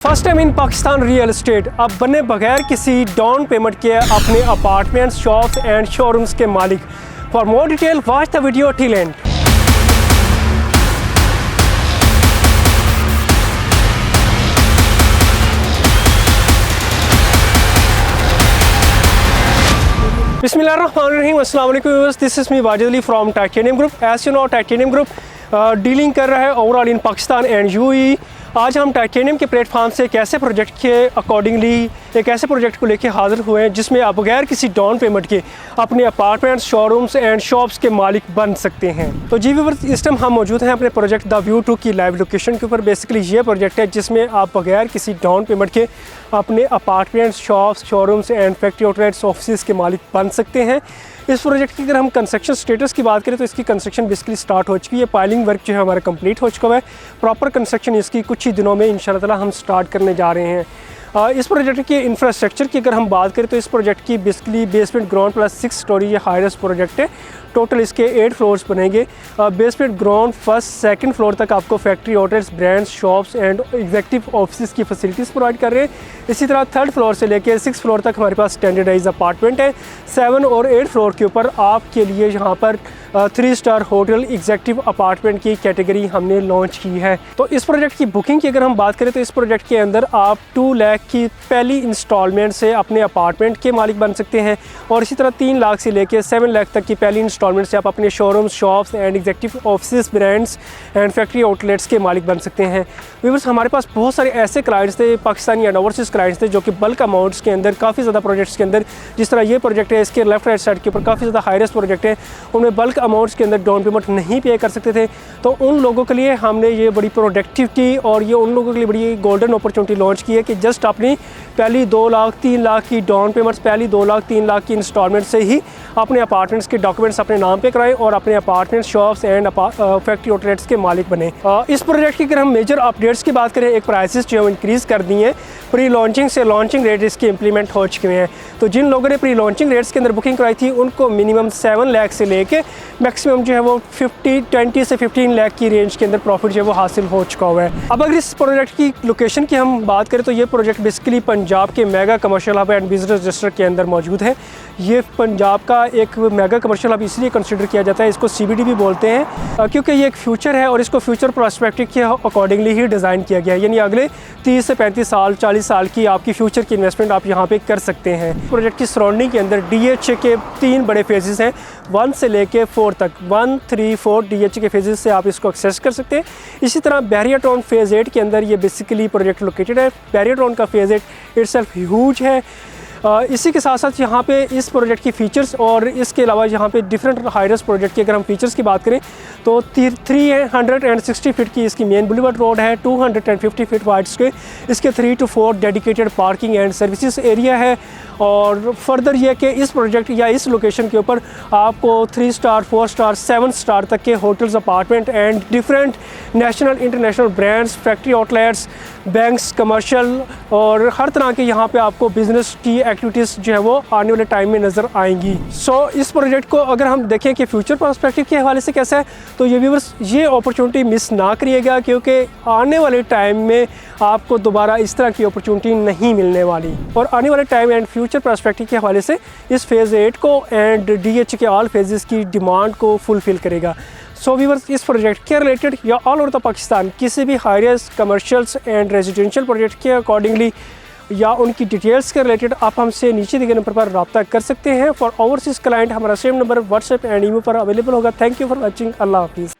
First time in Pakistan real estate अब बने बगैर किसी डाउन पेमेंट के अपने अपार्टमेंट्स, शॉप्स एंड शोरूम्स के मालिक। For more detail watch the video till end. बिस्मिल्लाहिर्रहमानिर्रहीम, अस्सलाम वालेकुम viewers, this is me Wajid Ali from Titanium group. As you know, Titanium group dealing कर रहा है overall in Pakistan and UAE. आज हम टाइटेनियम के प्लेटफॉर्म से एक ऐसे प्रोजेक्ट के अकॉर्डिंगली एक ऐसे प्रोजेक्ट को लेके हाजिर हुए हैं जिसमें आप बगैर किसी डाउन पेमेंट के अपने अपार्टमेंट्स, शोरूम्स एंड शॉप्स के मालिक बन सकते हैं। तो जी व्यूअर्स, इस टाइम हम मौजूद हैं अपने प्रोजेक्ट द व्यू 2 की लाइव लोकेशन के ऊपर। बेसिकली ये प्रोजेक्ट है जिसमें आप बगैर किसी डाउन पेमेंट के अपने apartments, shops, showrooms and factory outlets, office के मालिक बन सकते हैं। इस प्रोजेक्ट की अगर हम कंस्ट्रक्शन स्टेटस की बात करें तो इसकी कंस्ट्रक्शन बेसिकली स्टार्ट हो चुकी है। पाइलिंग वर्क जो है हमारा कंप्लीट हो चुका है। प्रॉपर कंस्ट्रक्शन इसकी कुछ ही दिनों में इंशाल्लाह ताला हम स्टार्ट करने जा रहे हैं। इस प्रोजेक्ट के इंफ्रास्ट्रक्चर की अगर हम बात करें तो इस प्रोजेक्ट की basically basement ground plus 6 story ये हाईएस्ट प्रोजेक्ट है। टोटल इसके 8 फ्लोर्स बनेंगे। Basement ground first second floor तक आपको factory outlets, brands, shops and executive office की फैसिलिटीज़ प्रोवाइड कर रहे हैं। इसी तरह 3rd फ्लोर से लेकर 6th फ्लोर तक हमारे पास स्टैंडर्डाइज अपार्टमेंट है। 7 और 8 फ्लोर के ऊपर आपके लिए यहाँ पर 3 स्टार होटल एग्जीक्यूटिव अपार्टमेंट की कैटेगरी हमने लॉन्च की है। तो इस प्रोजेक्ट की बुकिंग की अगर हम बात करें तो इस प्रोजेक्ट के अंदर आप 2 लाख की पहली इंस्टॉलमेंट से अपने अपार्टमेंट के मालिक बन सकते हैं और इसी तरह 3 लाख से लेकर 7 लाख तक की पहली इंस्टॉलमेंट से आप अपने showrooms, shops and executive office, brands and factory outlets के मालिक बन सकते हैं। व्यूअर्स, हमारे पास बहुत सारे ऐसे क्लाइंट्स थे, पाकिस्तानी एंड ओवरसीज़ क्लाइंट्स थे, जो कि बल्क अमाउंट्स के अंदर काफ़ी ज़्यादा प्रोजेक्ट्स के अंदर, जिस तरह ये प्रोजेक्ट है इसके लेफ्ट राइट साइड के ऊपर काफ़ी ज़्यादा हाईएस्ट प्रोजेक्ट है, उनमें बल्क अमाउंट्स के अंदर डाउन पेमेंट नहीं पे कर सकते थे। तो उन लोगों के लिए हमने ये बड़ी प्रोडक्टिविटी और ये उन लोगों के लिए बड़ी गोल्डन अपॉर्चुनिटी लॉन्च की है कि जस्ट अपनी पहली 2 लाख 3 लाख की डाउन पेमेंट्स, पहली 2 लाख 3 लाख की इंस्टॉलमेंट से ही अपने अपार्टमेंट्स के डॉक्यूमेंट्स अपने नाम पे कराएं और अपने apartments, shops and factory outlets के मालिक बने। इस प्रोजेक्ट की अगर हम मेजर अपडेट्स की बात करें, एक प्राइसेस जो इंक्रीज़ कर दी हैं। प्री लॉन्चिंग से लॉन्चिंग रेट इसके इंप्लीमेंट हो चुके हैं। तो जिन लोगों ने प्री लॉन्चिंग रेट्स के अंदर बुकिंग कराई थी उनको मिनिमम 7 लाख से लेके मैक्सिमम जो है वो 20 से 15 लाख की रेंज के अंदर प्रॉफिट जो है वो हासिल हो चुका हुआ है। अब अगर इस प्रोजेक्ट की लोकेशन की हम बात करें तो ये प्रोजेक्ट बेसिकली पंजाब के mega commercial hub and business district के अंदर मौजूद है। ये पंजाब का एक मेगा कमर्शियल हब इसलिए कंसिडर किया जाता है, इसको CBD भी बोलते हैं, क्योंकि ये एक फ्यूचर है और इसको फ्यूचर प्रोस्पेक्टिव के अकॉर्डिंगली ही डिज़ाइन किया गया है। यानी अगले 30 से 35 साल, 40 साल की आपकी फ्यूचर की इन्वेस्टमेंट आप यहाँ पे कर सकते हैं। प्रोजेक्ट की सराउंडिंग के अंदर DHA के 3 बड़े फेजेस हैं, 1 से लेके 4 तक। 1, 3, 4 DHA के फेजेस से आप इसको एक्सेस कर सकते हैं। इसी तरह बैरियर टाउन फेज़ 8 के अंदर ये बेसिकली प्रोजेक्ट लोकेटेड है। बैरियर टाउन का फेज़ 8 इटसेल्फ ह्यूज है। इसी के साथ साथ यहाँ पे इस प्रोजेक्ट की फ़ीचर्स और इसके अलावा यहाँ पे डिफरेंट हाईएस्ट प्रोजेक्ट की अगर हम फीचर्स की बात करें तो 360 फीट की इसकी मेन बुलेवार्ड रोड है, 250 फीट वाइड स्क्वायर, इसके 3 to 4 dedicated parking and services area है। और फर्दर ये कि इस प्रोजेक्ट या इस लोकेशन के ऊपर आपको 3 स्टार, 4 स्टार, 7 स्टार तक के hotels, apartment and different national international brands, factory outlets, banks, commercial और हर तरह के यहाँ पे आपको बिजनेस की एक्टिविटीज़ जो है वो आने वाले टाइम में नज़र आएंगी। इस प्रोजेक्ट को अगर हम देखें कि फ्यूचर पर्सपेक्टिव के हवाले से कैसा है, तो ये व्यूअर्स ये अपॉर्चुनिटी मिस ना करिएगा, क्योंकि आने वाले टाइम में आपको दोबारा इस तरह की अपॉर्चुनिटी नहीं मिलने वाली। और आने वाले टाइम एंड फ्यूचर पर्सपेक्टिव के हवाले से इस फेज़ 8 को एंड DHA के ऑल फेजेस की डिमांड को फुलफ़िल करेगा। सो व्यूअर्स, इस प्रोजेक्ट के रिलेटेड या ऑल ओवर द पाकिस्तान किसी भी HiAce commercials and residential project के अकॉर्डिंगली या उनकी डिटेल्स के रिलेटेड आप हमसे नीचे दिए गए नंबर पर रब्ता कर सकते हैं। फॉर ओवरसीज़ क्लाइंट हमारा same number WhatsApp and email पर अवेलेबल होगा। Thank you for watching. अल्लाह हाफिज़।